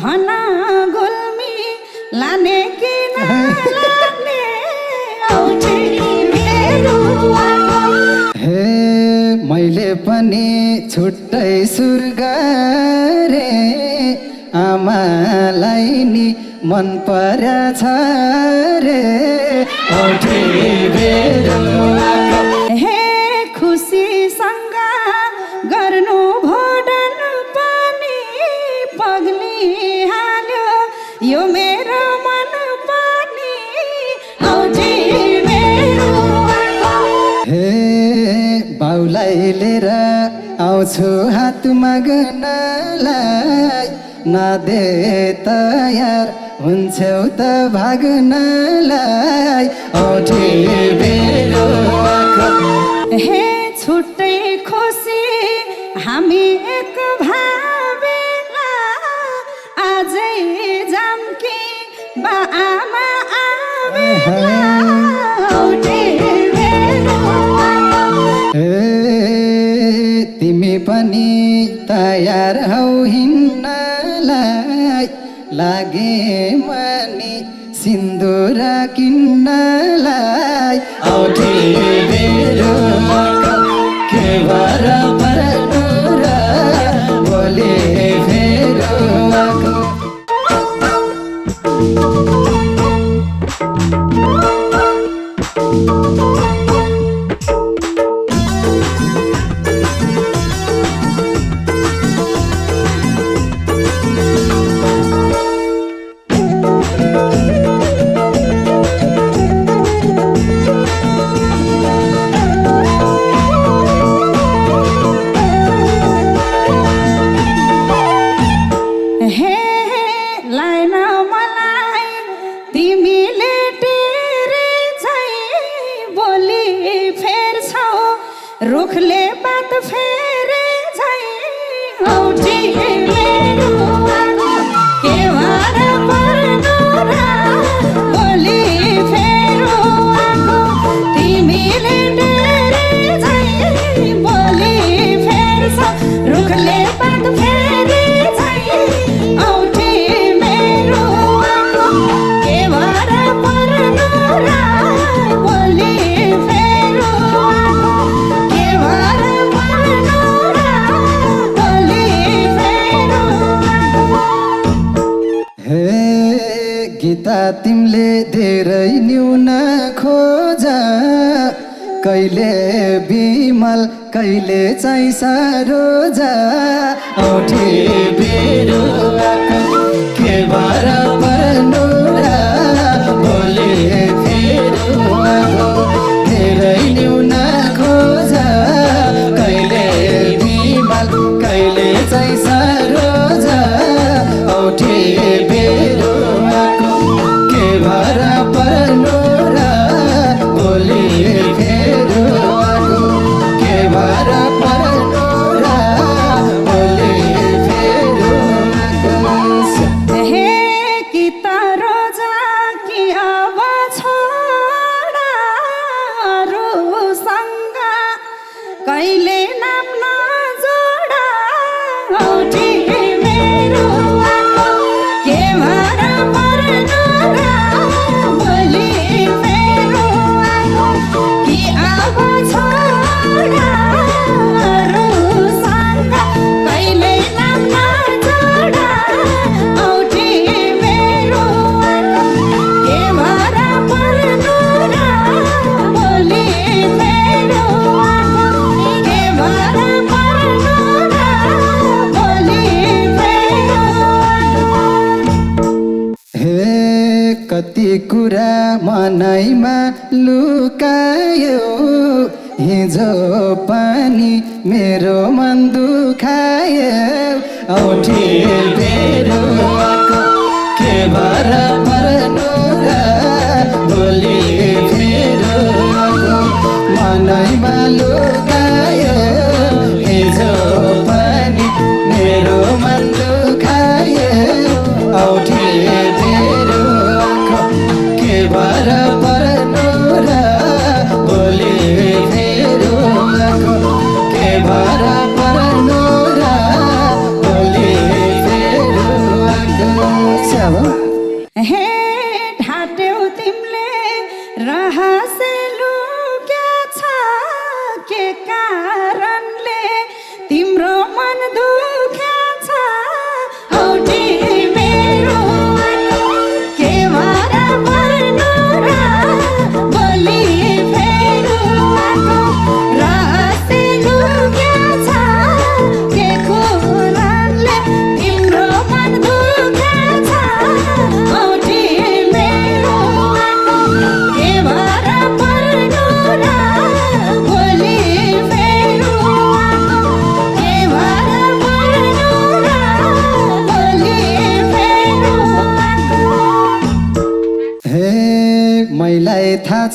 भना गुल्मी लाने कि नलाने औठी मेरो हे मैले पनि छुट्टै सुर गरे आमालाई नि मन परेछ रे औठी मेरो हे खुसीसँग गर्नु भोडन पनि पग्लिहाल्यो यो मेरो मन पनि औठी मेरो हे बाउलाई लिएर आउँछु हात माग्नलाई नदे तयार हुन्छौ त भाग्नलाई औठी मेरो हे छुट्टै खुसी हामी एक भावेला आजै जाम कि बा आमा आवेला औठी मेरो तिमी पनि तयार हौ हिँड्नलाई लागे मनी सिन्दुर किन्नलाई औठी मेरो के भर पर्नु र बोले फेरो रुखले बात फेरे झै औठी मेरो के भर पर्नु र बोली फेरो तिमीले डेरे झै बोली फेर्छ रुखले बात फेरे झै औठी मेरो के भर पर्नु र बोली फेरो गीता तिमीले धेरै न्यून खोज कहिले बिमल कहिले चाहिँ सरोजा औठी मेरो के भर पर्नु र बोले फेरो धेरै न्यून खोज कहिले बिमल कहिले चाहिँ सरोजा औठी मेरो भर पर्नु र बोली फेरो के भर पर्नु र बोली फेरो हे कि त रोजा कि अब छोडा अरूसँग कहिले नाम नजोडा औठी मेरो के भर पर्नु कति कुरा मनैमा लुकायो हिजो पनि मेरो मन दुखायो औठी मेरो के भर पर्नु र बोली फेरो मनैमा लुकायो हिजो पनि मेरो मन दुखायो औठी फेरो के भर पर्नु र बोली फेरो के भर पर्नु र बोली फेरो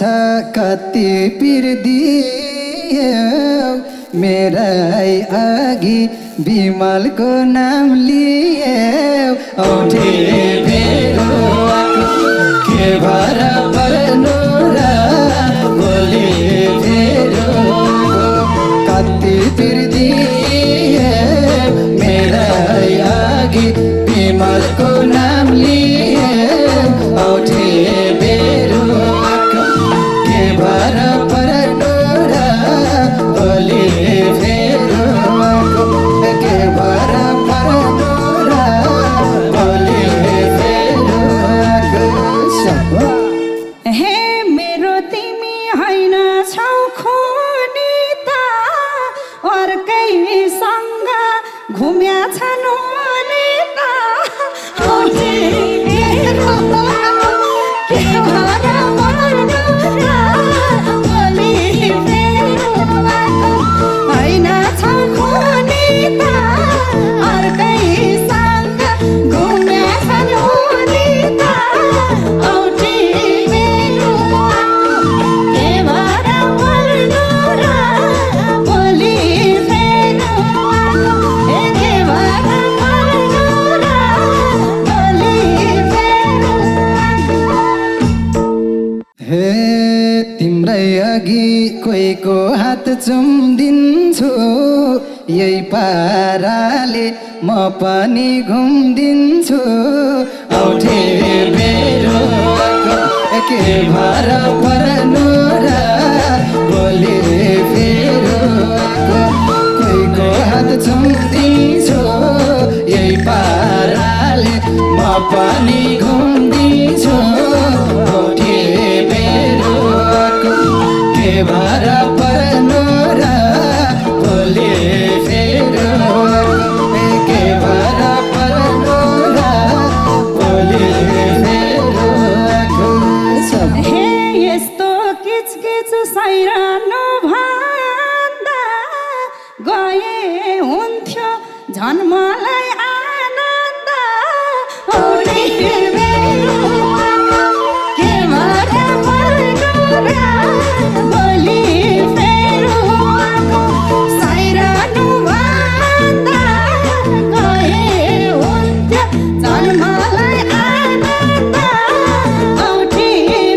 कति पिर्दिए मेरै अघि बिमलको नाम लिए औठे बेरुवाको के भर पर्नु र बोली बेरुवाको कति पिर्दिए मेरै अघि बिमलको नाम लिए औठे बेरुवाको के भर पर्नु र बोली बेरुवाको के भर पर्नु र बोली बेरुवाको हे मेरो तिमी होइन छौ खुनी त अर्कैसँग घुम्या छन् नि त औठे बेरुवाको के भर पर्नु र बोली बेरुवाको होइन छौ खुनी त अर्कैसँग घुम्या छन् नि त औठे बेरुवाको के भर पर्नु र बोली बेरुवाको के भर पर्नु र बोली बेरुवाको हे तिम्रै अघि कोहीको हात चुम्दिन्छु यही पाराले म पनि घुम्दिन्छु औठे बेरुवाको के भर पर्नु र बोली बेरुवाको कोहीको हात चुम्दिन्छु यही पाराले म पनि घुम्दिन्छु औठे बेरुवाको के भर पर्नु र बोली बेरुवाको के भर पर्नु र बोली बेरुवाको हे यस्तो किचकिच सैरानो भन्दा गए हुन्थ्यो झन् मलाई आनन्द औठे बेरुवाको के भर पर्नु र बोली बेरुवाको सैरानो भन्दा गए हुन्थ्यो झन् मलाई आनन्द औठे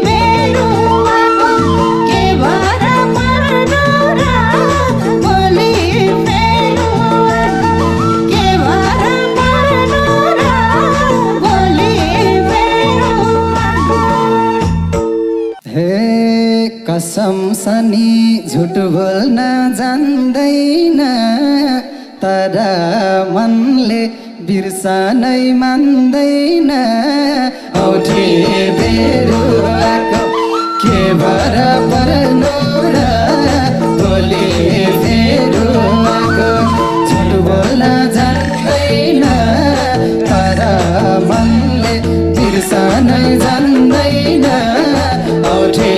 बेरुवाको के भर पर्नु र बोली बेरुवाको के भर पर्नु र बोली बेरुवाको हे कसम सनी झुट बोल्न जान्दैन तर मनले बिर्सनै मान्दैन औठे बेरुवाको के भर पर्नु र बोली बेरुवाको झुट बोल्न जान्दैन तर मनले बिर्सनै जान्दैन औठे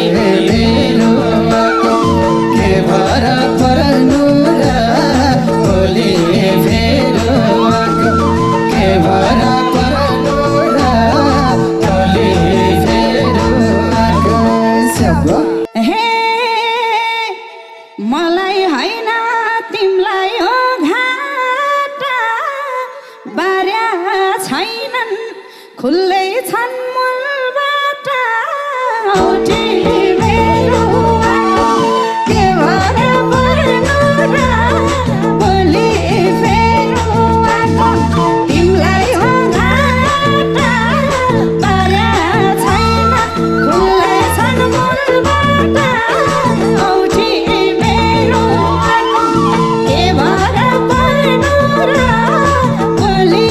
बेरुवाको के भर पर्नु र बोली बेरुवाको के भर पर्नु र बोली बेरुवाको हे मलाई होइन तिमलाई हो घाटा बार्या छैनन् खुल्लै छन् मूलबाट औठे बेरुवाको के भर पर्नु र बोली बेरुवाको तिमलाई हो घाटा बार्या छैन खुल्लै छन् मूलबाट औठे बेरुवाको के भर पर्नु र बोली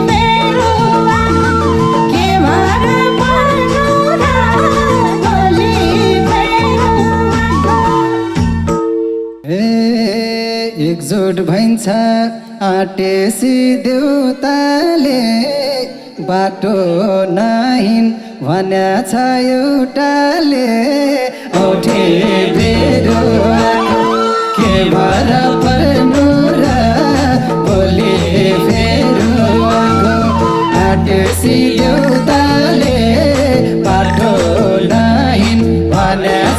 बेरुवाको के भर पर्नु र बोली बेरुवाको हे एकजुट भइन्छ आटेसी देउताले बाटो नहिन् भन्या छ एउटाले औठे बेरुवाको के भर पर्नु र बोली बेरुवाको आटेसी देउताले बाटो नहिन् भन्या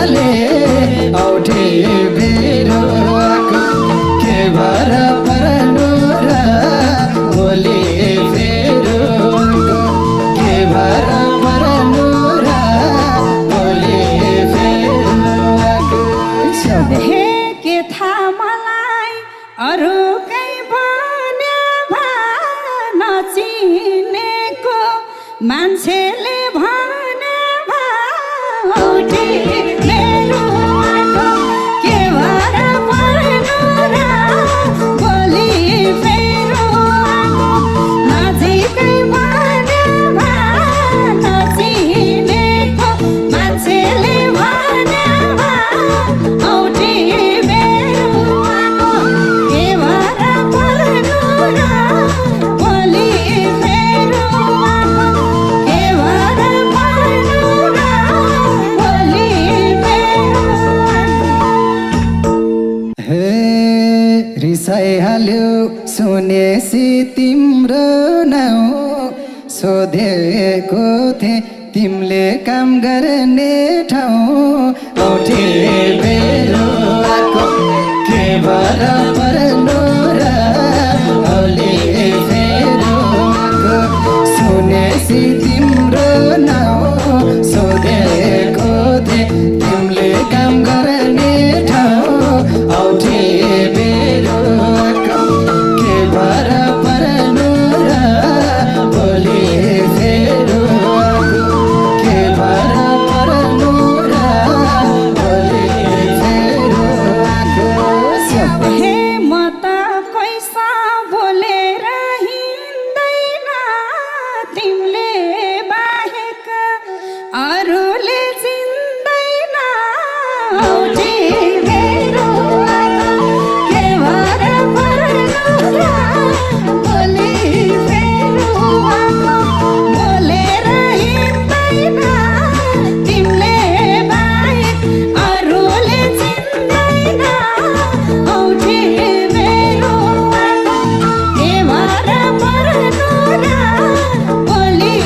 देउताले औठे बेरुवाको के भर पर्नु र भोलि फेरुवाको के भर पर्नु र भोलि फेरुवाको हे के थाहा मलाई अरू कहीँ भन्या नचिनेको मान्छेले भने औठी बेरुवाको के भर पर्नु र भोलि फेरुवाको नजिकै भने नचिनेको मान्छेले भने औठी बेरुवाको के भर पर्नु र भोलि फेरुवाको के भर पर्नु र भोलि फेरुवाको हे रिसाइहाल्यो सुनेसी तिम्रो नाउँ सोधेको थिएँ तिमीले काम गर्ने ठाउँ औठे बेरुवाको के भर पर्नु र भोलि फेरुवाको सुनेसी तिम्रो नाउँ सोधेको थिएँ तिमीले काम गर्ने ठाउँ औठे बेरुवाको के भर पर्नु र भोलि फेरुवाको के भर पर्नु र भोलि फेरुवाको हे म त कैसा बोलेर हिँड्दैन तिमीले बाहेक अरूले चिन्दैन औठी बेरुवाको के भर पर्नु र भोलि फेरुवाको बोलेर हिँड्दैन तिमीले बाहेक अरूले चिन्दैन औठी बेरुवाको के भर पर्नु र भोलि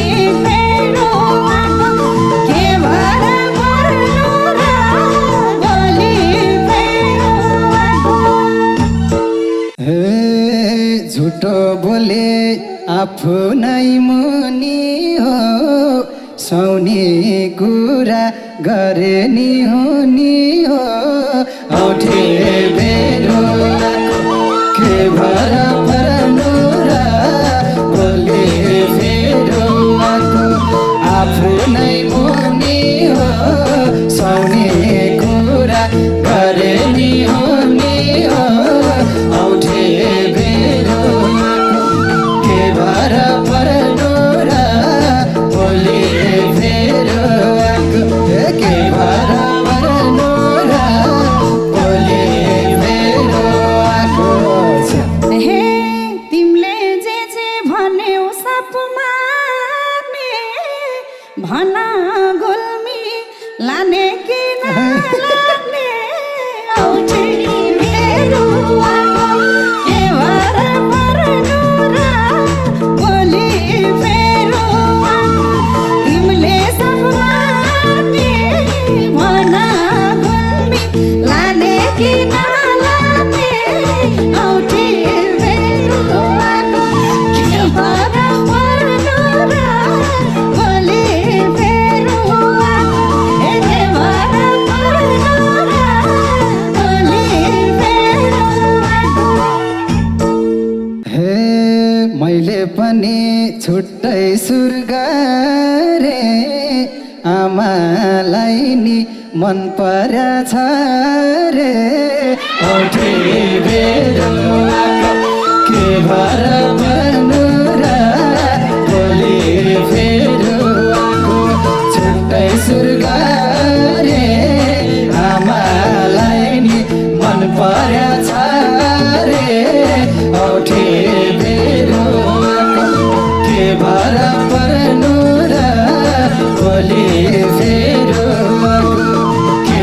फेरुवाको के भर पर्नु र भोलि फेरुवाको हे झुटो बोले आफू नै मुनि हो सुनी कुरा गरे नि हुनी हो औठे बेरुवाको के भर पर्नु र भोलि फेरुवाको आफू नै मुनि हो सुनी कुरा गरे नि हुनी हो औठे बेरुवाको के भर पर्नु र भोलि फेरुवाको के भर पर्नु र भोलि फेरुवाको हे तिमीले जे भन्यौ सब माने भन गुल्मी लाने कि नलाने औठी बेरुवाको के भर पर्नु र भोलि फेरुवाको तिमीले सब माने भन गुल्मी लाने कि नलाने औठी बेरुवाको के भर पर्नु र भोलि फेरुवाको के भर पर्नु र भोलि फेरुवाको हे मैले पनि छुट्टै सुर गरे आमालाई नि मन पर्छ रे औठे बेरुवाको के भर पर्नु र भोलि फेरुवाको छुट्टै सुर गरे आमालाई नि मन पर्छ रे औठे बेरुवाको के भर पर्नु र भोलि फेरुवाको के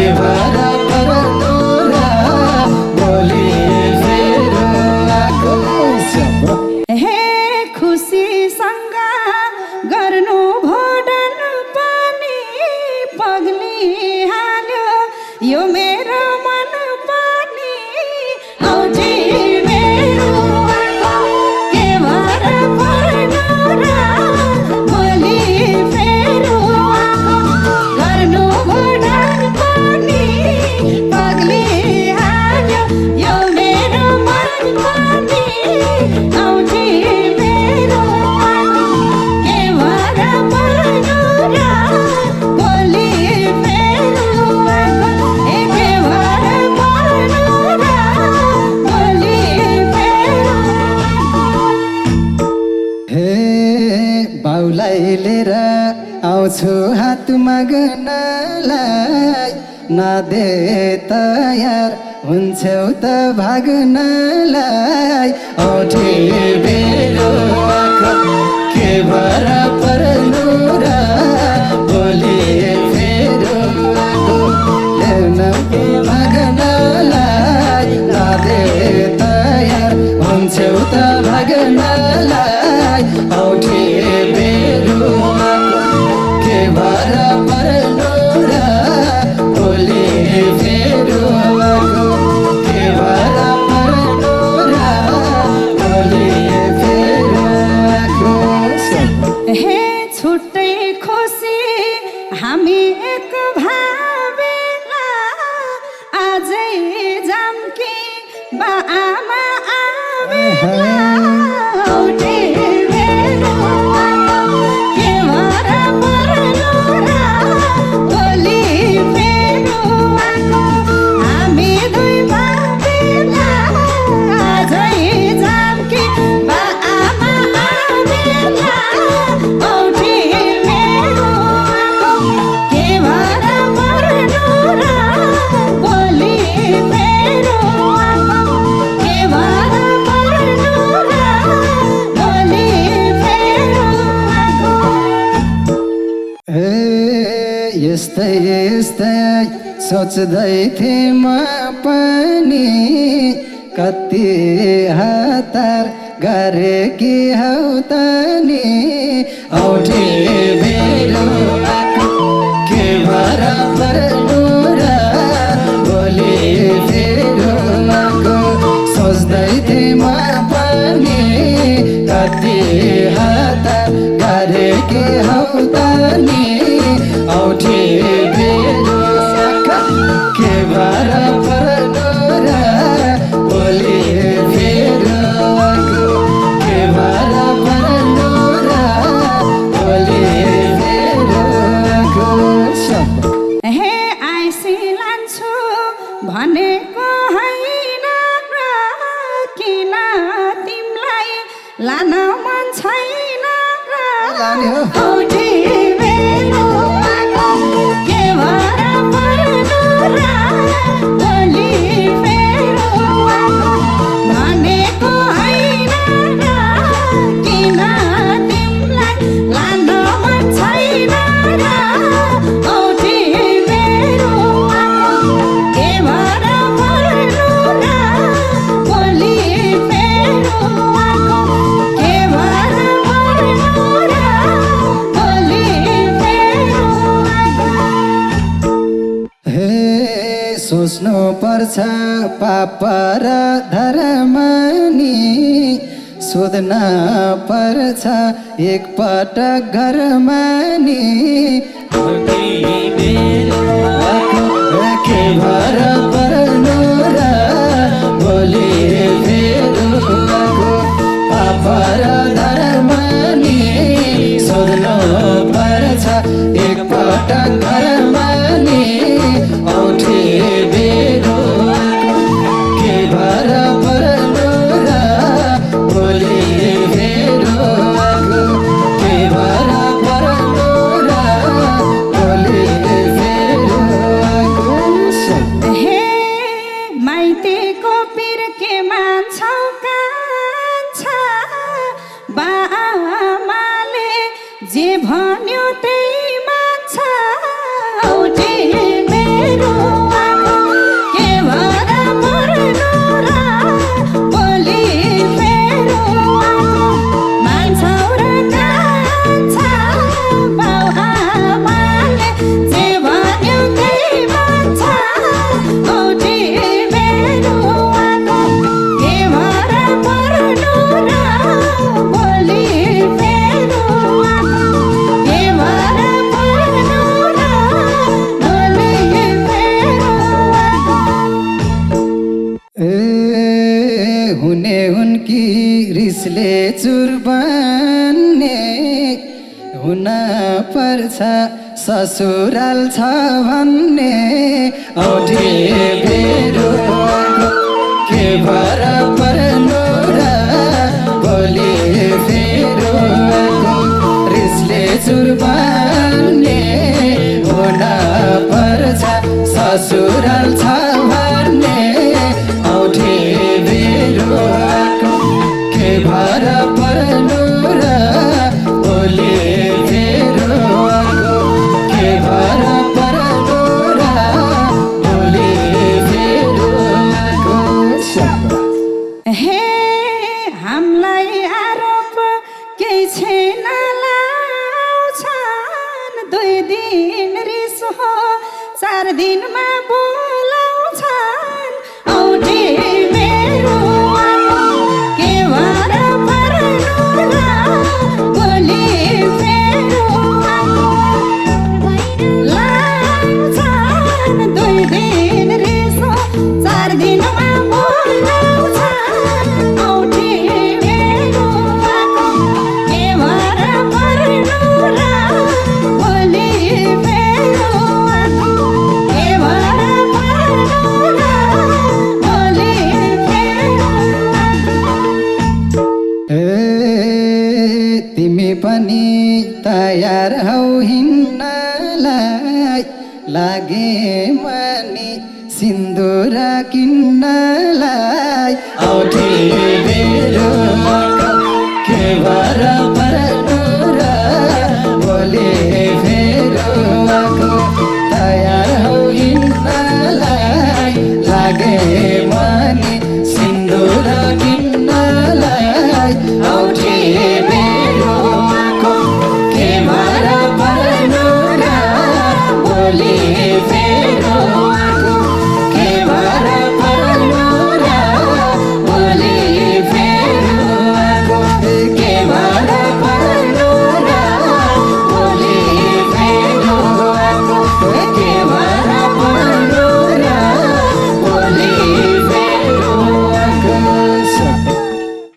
आउँछु हात माग्नलाई नदे तयार हुन्छौ त भाग्नलाई औठी बेरुवाको के भर पर्नु र भोलि फेरुवाको ल्याउन भाग्नलाई नदे तयार हुन्छौ त भाग्नलाई औठी बेरुवाको के भर पर्नु र भोलि फेरुवाको के भर पर्नु र भोलि फेरुवाको हे छुट्टै खुसी हामी एक भावेला आजै जाम कि बा आमा आवेला औठी बेरुवाको के भर पर्नु र भोलि फेरुवाको हामी दुई भावेला आजै जाम कि बा आमा आवेला औठी बेरुवाको के भर पर्नु र भोलि फेरुवाको के भर पर्नु र भोलि फेरुवाको यस्तै यस्तै सोच्दै थिएँ म पनि कति हतार गरेकी हौ त नि औठी बेरुवाको के भर पर्नु र भोलि फेरुवाको सोच्दै थिएँ म पनि कति हतार गरेकी हौ त नि औठी बेरुवाको के भर पर्नु र भोलि फेरुवाको के भर पर्नु र भोलि फेरुवाको हे आइसी लान्छु भनेको होइन र किन तिमीलाई लान मन छैन र लाने हो। औठी बेरुवाको के भर पर्नु र भोलि फेरुवाको भनेको होइन र किन तिमीलाई लान मन छैन र औठी बेरुवाको के भर पर्नु र भोलि फेरुवाको के भर पर्नु र भोलि फेरुवाको हे सोच्नु पर्छ पाप र धर्म नि सोध्न पर्छ एकपटक घरमा नि औठी बेरुवाको के भर पर्नु र भोलि फेरुवाको पाप र धर्म नि सोध्नु पर्छ एकपटक घरमा नि औठी बेरुवाको के भर पर्नु र भोलि फेरुवाको के भर पर्नु र भोलि फेरुवाको हे माइतीको पिर के मान्छौ कान्छा बाआमाले जे भन्यो त्यही मान्छ औठी बेरुवाको के भर पर्नु र भोलि फेरुवाको मान्छौ र कान्छा बाउआमाले जे भन्यो त्यही मान्छ औठी बेरुवाको के भर पर्नु र भोलि फेरुवाको के भर पर्नु र भोलि फेरुवाको हुने उनकी रिसले चुर बन्ने हुन पर्छ ससुराल छ भन्ने औठी बेरुवाको के भर पर्नु र भोलि फेरुवाको रिसले चुर बन्ने दिनमा बोलाउँछन् औठी मेरो आमा के भएर पर्नुला भोलि फेरो लान्छन् 2 दिन रिसो 4 दिनमा बोलाउँछन् औठी मेरो आमा के भएर पर्नुला भोलि फेरो के भएर पर्नुला भोलि फेरो ए तिमी पनि तयार हौ हिँड्नलाई लागे मनी सिन्दुर किन्नलाई